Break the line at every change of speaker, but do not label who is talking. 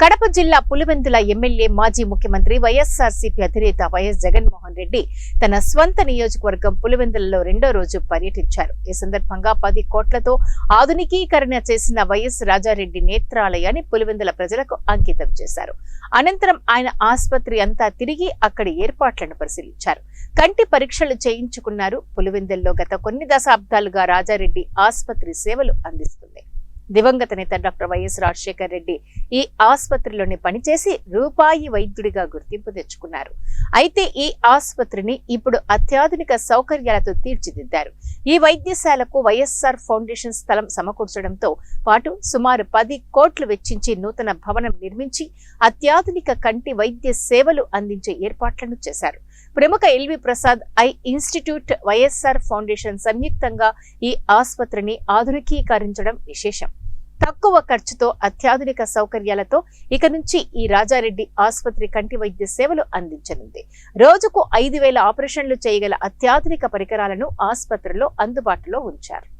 కడప జిల్లా పులివెందుల ఎమ్మెల్యే మాజీ ముఖ్యమంత్రి వైఎస్ఆర్సీపీ అధినేత వైఎస్ జగన్మోహన్ రెడ్డి తన స్వంత నియోజకవర్గం పులివెందులలో రెండో రోజు పర్యటించారు. ఈ సందర్భంగా 10 కోట్లతో ఆధునికీకరణ చేసిన వైఎస్ రాజారెడ్డి నేత్రాలయాన్ని పులివెందుల ప్రజలకు అంకితం చేశారు. అనంతరం ఆయన ఆసుపత్రి అంతా తిరిగి అక్కడి ఏర్పాట్లను పరిశీలించారు. కంటి పరీక్షలు చేయించుకున్నారు. పులివెందుల్లో గత కొన్ని దశాబ్దాలుగా రాజారెడ్డి ఆసుపత్రి సేవలు అందిస్తుంది. దివంగత నేత డాక్టర్ వైఎస్ రాజశేఖర్ రెడ్డి ఈ ఆసుపత్రిలోని పనిచేసి రూపాయి వైద్యుడిగా గుర్తింపు తెచ్చుకున్నారు. అయితే ఈ ఆసుపత్రిని ఇప్పుడు అత్యాధునిక సౌకర్యాలతో తీర్చిదిద్దారు. ఈ వైద్యశాలకు వైఎస్ఆర్ ఫౌండేషన్ స్థలం సమకూర్చడంతో పాటు సుమారు 10 కోట్లు వెచ్చించి నూతన భవనం నిర్మించి అత్యాధునిక కంటి వైద్య సేవలు అందించే ఏర్పాట్లను చేశారు. ప్రముఖ LV Prasad eye institute, YSR foundation సంయుక్తంగా ఈ ఆసుపత్రిని ఆధునికీకరించడం విశేషం. తక్కువ ఖర్చుతో అత్యాధునిక సౌకర్యాలతో ఇక నుంచి ఈ రాజారెడ్డి ఆసుపత్రి కంటి వైద్య సేవలు అందించనుంది. రోజుకు 5,000 ఆపరేషన్లు చేయగల అత్యాధునిక పరికరాలను ఆసుపత్రిలో అందుబాటులో ఉంచారు.